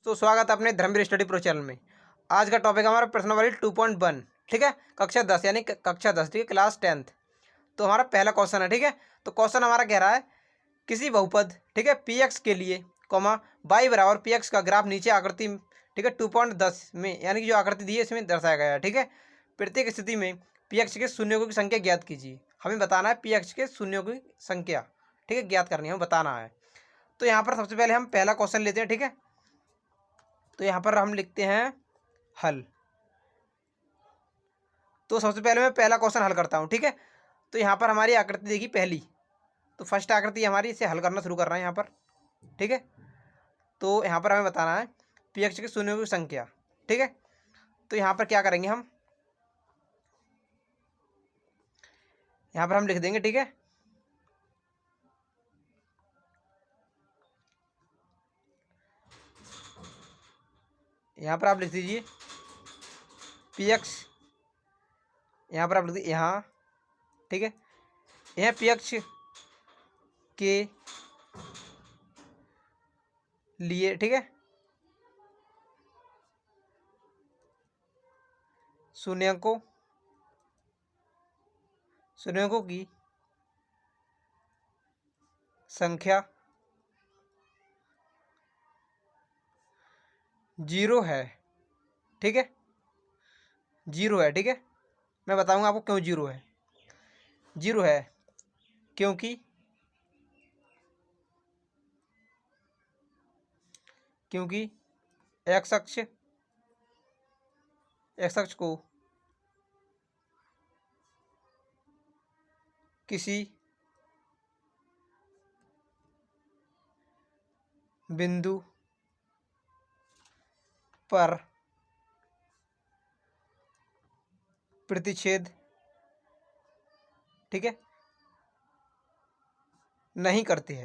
तो स्वागत है अपने धर्मवीर स्टडी प्रो चैनल में। आज का टॉपिक हमारा प्रश्नावली 2.1, ठीक है, कक्षा 10 यानी कक्षा 10, ठीक है, क्लास 10th। तो हमारा पहला क्वेश्चन है, ठीक है। तो क्वेश्चन हमारा कह रहा है किसी बहुपद, ठीक है, पी एक्स के लिए वाई बराबर पी एक्स का ग्राफ नीचे आकृति, ठीक है, 2.10 में यानी कि जो आकृति दी है इसमें दर्शाया गया है, ठीक है। प्रत्येक स्थिति में पी एक्स के शून्यों की संख्या ज्ञात कीजिए। हमें बताना है पी एक्स के शून्यों की संख्या, ठीक है, ज्ञात करनी है, हमें बताना है। तो यहाँ पर सबसे पहले हम पहला क्वेश्चन लेते हैं, ठीक है। तो यहाँ पर हम लिखते हैं हल। तो सबसे पहले मैं पहला क्वेश्चन हल करता हूँ, ठीक है। तो यहाँ पर हमारी आकृति देखी पहली, तो फर्स्ट आकृति हमारी, इसे हल करना शुरू कर रहे हैं यहाँ पर, ठीक है। तो यहाँ पर हमें बताना है पी एक्स के शून्यों की संख्या, ठीक है। तो यहाँ पर क्या करेंगे हम, यहाँ पर हम लिख देंगे, ठीक है, यहाँ पर आप लिख दीजिए पी एक्स, यहाँ पर आप लिख दीजिए यहाँ, ठीक है, यह पी एक्स के लिए, ठीक है, शून्यकों की संख्या 0 है, ठीक है, 0 है, ठीक है। मैं बताऊंगा आपको क्यों 0 है। 0 है क्योंकि एक्स अक्ष को किसी बिंदु पर प्रतिच्छेद, ठीक है, नहीं करती,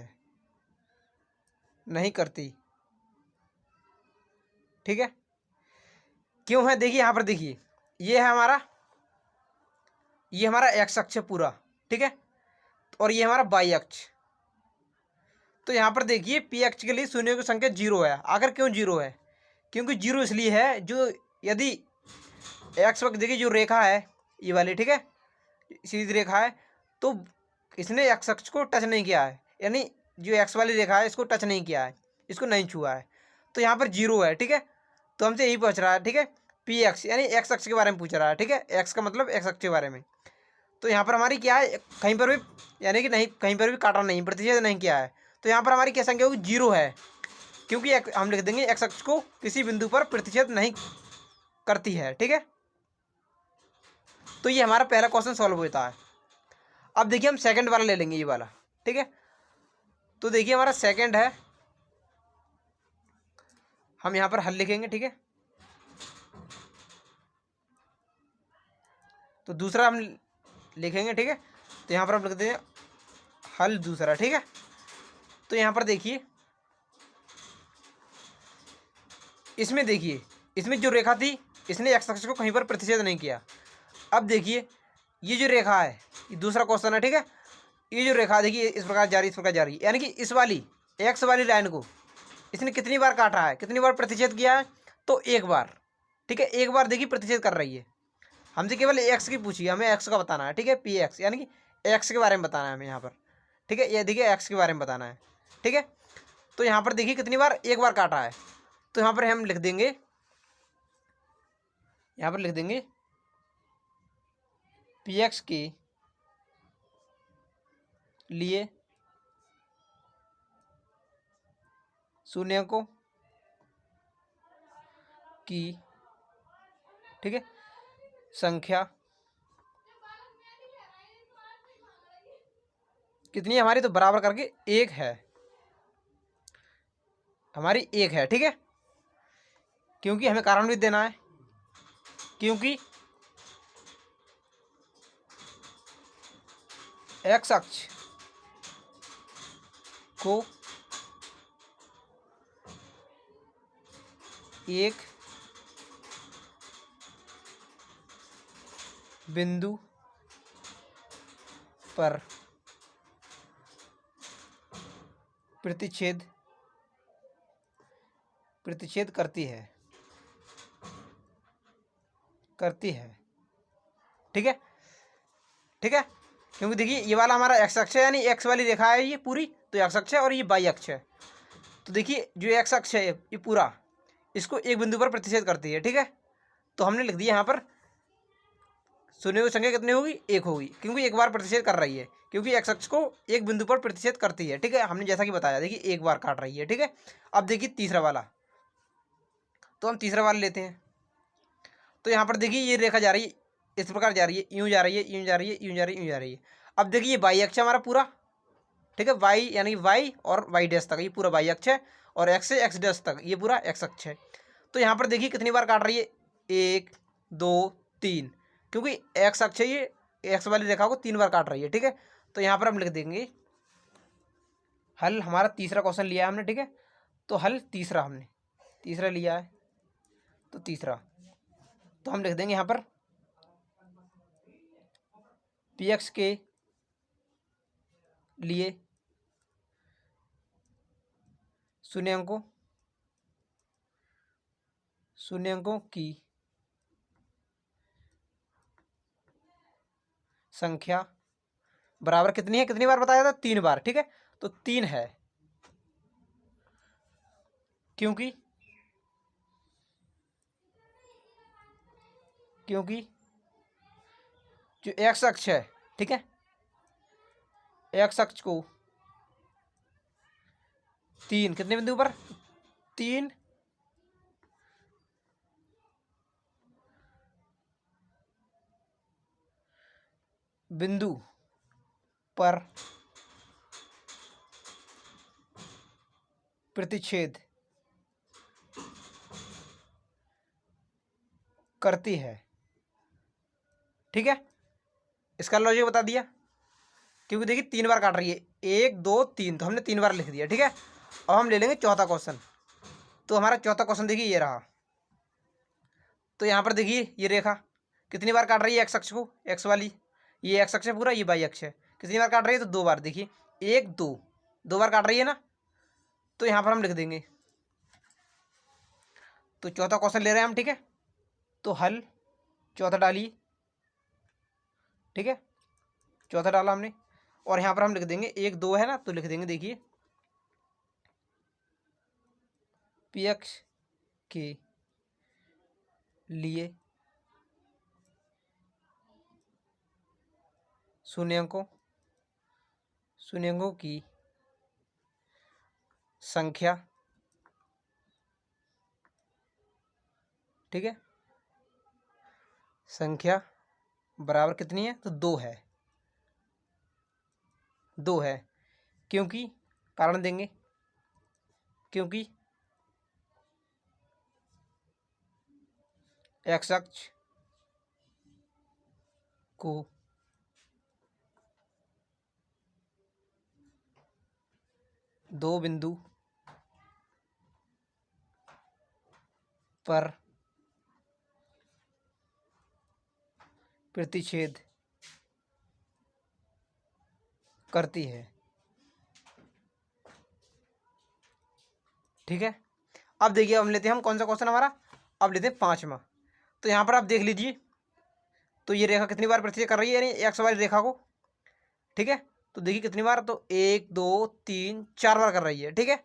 ठीक है। क्यों है, देखिए यहाँ पर, देखिए ये है हमारा, ये हमारा एक्स अक्ष है पूरा, ठीक है, और ये हमारा वाई अक्ष। तो यहाँ पर देखिए पी एक्स के लिए शून्यों की संख्या 0 है। आखिर क्यों 0 है? क्योंकि 0 इसलिए है, जो यदि एक्स वक्त देखिए जो रेखा है ये वाली, ठीक है, सीधी रेखा है, तो इसने एक्स अक्ष को टच नहीं किया है, यानी जो एक्स वाली रेखा है इसको टच नहीं किया है, इसको नहीं छुआ है। तो यहाँ पर 0 है, ठीक है। तो हमसे यही पूछ रहा है, ठीक है, पी एक्स यानी एक्स अक्ष के बारे में पूछ रहा है, ठीक है, एक्स का मतलब एक्स अक्ष के बारे में। तो यहाँ पर हमारी क्या है, कहीं पर भी यानी कि नहीं, कहीं पर भी काटा नहीं, प्रतिच्छेद नहीं किया है। तो यहाँ पर हमारी क्या संख्या होगी, 0 है, क्योंकि हम लिख देंगे एक्स अक्ष को किसी बिंदु पर प्रतिच्छेद नहीं करती है, ठीक है। तो ये हमारा पहला क्वेश्चन सॉल्व होता है। अब देखिए हम सेकंड वाला ले लेंगे, ये वाला, ठीक है। तो देखिए हमारा सेकंड है, हम यहाँ पर हल लिखेंगे, ठीक है। तो दूसरा हम लिखेंगे, ठीक है। तो यहाँ पर हम लिख देंगे हल दूसरा, ठीक है। तो यहाँ पर देखिए, इसमें देखिए, इसमें जो रेखा थी इसने एक्स अक्ष को कहीं पर प्रतिच्छेद नहीं किया। अब देखिए ये जो रेखा है, ये दूसरा क्वेश्चन है, ठीक है। ये जो रेखा देखिए इस प्रकार जा रही, इस प्रकार जा रही है, यानी कि इस वाली एक्स वाली लाइन को इसने कितनी बार काटा है, कितनी बार प्रतिच्छेद किया है, तो एक बार, ठीक है, एक बार देखिए प्रतिच्छेद कर रही है। हमसे केवल एक्स की पूछी, हमें एक्स का बताना है, ठीक है, पी एक्स यानी कि एक्स के बारे में बताना है हमें यहाँ पर, ठीक है। ये देखिए एक्स के बारे में बताना है, ठीक है। तो यहाँ पर देखिए कितनी बार, एक बार काटा है। तो यहाँ पर हम लिख देंगे, यहाँ पर लिख देंगे पी एक्स के लिए शून्यकों की, ठीक है, संख्या कितनी है हमारी, तो बराबर करके 1 है, हमारी 1 है, ठीक है। क्योंकि हमें कारण भी देना है, क्योंकि एक्स अक्ष को एक बिंदु पर प्रतिच्छेद प्रतिच्छेद करती है, ठीक है, ठीक है। क्योंकि देखिए ये वाला हमारा एक्स अक्ष है, यानी एक्स वाली रेखा है ये पूरी, तो एक्स अक्ष है, और ये वाई अक्ष है। तो देखिए जो एक्स अक्ष है ये पूरा, इसको एक बिंदु पर प्रतिच्छेद करती है, ठीक है। तो हमने लिख दिया यहाँ पर शून्य की संख्या कितनी होगी, एक होगी, क्योंकि एक बार प्रतिच्छेद कर रही है, क्योंकि एक्स अक्ष को एक बिंदु पर प्रतिच्छेद करती है, ठीक है। हमने जैसा कि बताया, देखिए एक बार काट रही है, ठीक है। अब देखिए तीसरा वाला, तो हम तीसरा वाला लेते हैं। तो यहाँ पर देखिए ये रेखा जा रही है, इस प्रकार जा रही है, यूँ जा रही है, यूँ जा रही है, यूँ जा रही है, यूँ जा रही है। अब देखिए ये वाई अक्ष हमारा पूरा, ठीक है, वाई यानी वाई और वाई डैश तक ये पूरा वाई अक्ष है, और एक्स से एक्स डैश तक ये पूरा एक्स अक्ष है। तो यहाँ पर देखिए कितनी बार काट रही है, 1 2 3, क्योंकि एक्स अक्ष है, ये एक्स वाली रेखा को 3 बार काट रही है, ठीक है। तो यहाँ पर हम लिख देंगे हल, हमारा तीसरा क्वेश्चन लिया है हमने, ठीक है। तो हल तीसरा हमने तीसरा लिया है, तो तीसरा, तो हम लिख देंगे यहाँ पर पी एक्स के लिए शून्यंकों की संख्या बराबर कितनी है, कितनी बार बताया था, 3 बार, ठीक है। तो 3 है, क्योंकि जो एक्स अक्ष है, ठीक है, एक्स अक्ष को 3 कितने बिंदु पर, 3 बिंदु पर प्रतिच्छेद करती है, ठीक है। इसका लॉजिक बता दिया, क्योंकि देखिए 3 बार काट रही है, 1 2 3, तो हमने 3 बार लिख दिया, ठीक है। अब हम ले लेंगे चौथा क्वेश्चन। तो हमारा चौथा क्वेश्चन देखिए ये रहा। तो यहाँ पर देखिए ये रेखा कितनी बार काट रही है एक्स अक्ष को, एक्स वाली, ये एक्स अक्ष है पूरा, ये वाई अक्ष है, कितनी बार काट रही है, तो 2 बार, देखिए 1 2, 2 बार काट रही है ना। तो यहाँ पर हम लिख देंगे, तो चौथा क्वेश्चन ले रहे हैं हम, ठीक है। तो हल चौथा डालिए, ठीक है, चौथा डाला हमने, और यहाँ पर हम लिख देंगे 1 2 है ना, तो लिख देंगे देखिए पी एक्स के लिए शून्यंकों की संख्या, ठीक है, संख्या बराबर कितनी है, तो 2 है, 2 है, क्योंकि कारण देंगे, क्योंकि एक्स अक्ष को 2 बिंदु पर प्रतिच्छेद करती है, ठीक है। अब देखिए हम लेते हैं, हम कौन सा क्वेश्चन हमारा, अब लेते हैं 5वां। तो यहाँ पर आप देख लीजिए, तो ये रेखा कितनी बार प्रतिच्छेद कर रही है, यानी एक्स वाली रेखा को, ठीक है। तो देखिए कितनी बार, तो 1 2 3 4 बार कर रही है, ठीक है।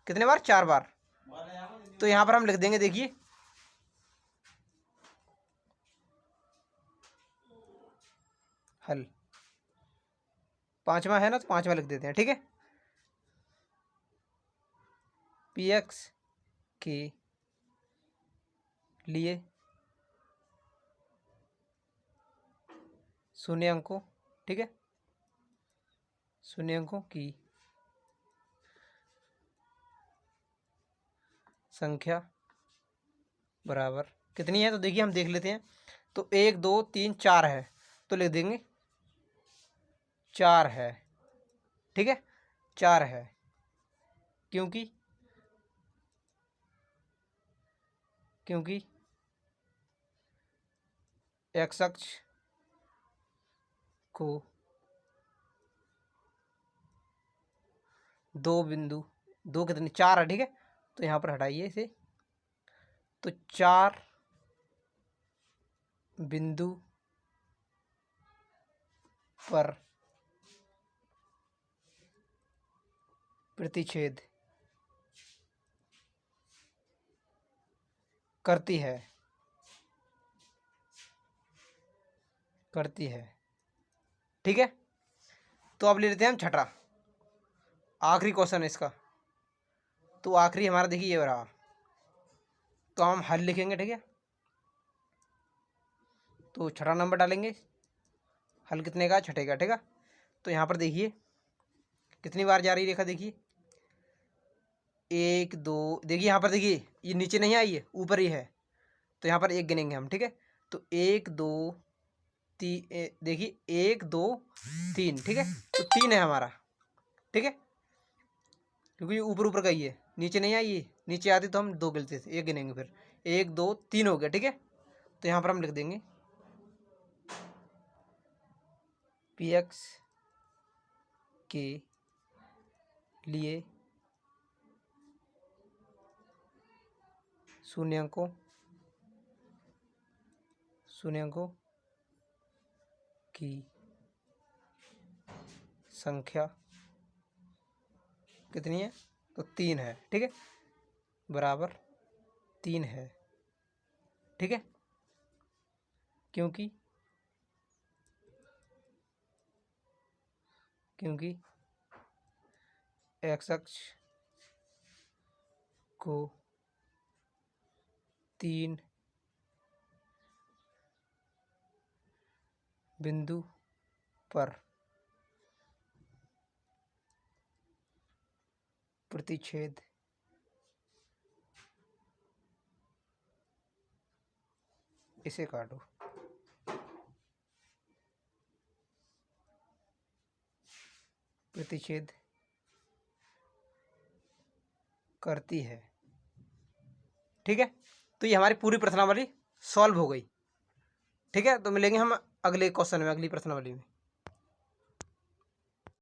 कितने बार, 4 बार। तो यहाँ पर हम लिख देंगे, देखिए हल 5वां है ना, तो 5वां लिख देते हैं, ठीक है। पी एक्स के लिए शून्यंकों, ठीक है, शून्यंकों की संख्या बराबर कितनी है, तो देखिए हम देख लेते हैं। तो 1 2 3 4 है, तो लिख देंगे 4 है, ठीक है, 4 है, क्योंकि एक्स अक्ष को 2 बिंदु, 2 कितने, 4 है, ठीक है। तो यहाँ पर हटाइए इसे, तो 4 बिंदु पर प्रतिच्छेद करती है ठीक है। तो अब ले लेते हैं हम छठा, आखिरी क्वेश्चन है इसका। तो आखिरी हमारा देखिए ये रहा, तो हम हल लिखेंगे, ठीक है। तो छठा नंबर डालेंगे, हल कितने का, छठे का, ठीक है। तो यहाँ पर देखिए कितनी बार जा रही रेखा, देखिए 1 2, देखिए यहाँ पर देखिए ये नीचे नहीं आई है, ऊपर ही है, तो यहाँ पर 1 गिनेंगे हम, ठीक है। तो 1 2 3, देखिए 1 2 3, ठीक है। तो 3 है हमारा, ठीक है, क्योंकि ये ऊपर ऊपर का ही है, नीचे नहीं आई है, नीचे आती तो हम 2 गिनते थे, 1 गिनेंगे, फिर 1 2 3 हो गया, ठीक है। तो यहाँ पर हम लिख देंगे px के लिए शून्यंकों की संख्या कितनी है, तो 3 है, ठीक है, बराबर 3 है, ठीक है। क्योंकि एक्स अक्ष को 3 बिंदु पर प्रतिच्छेद इसे काटो, प्रतिच्छेद करती है, ठीक है। तो ये हमारी पूरी प्रश्नावली सॉल्व हो गई, ठीक है। तो मिलेंगे हम अगले क्वेश्चन में, अगली प्रश्नावली में।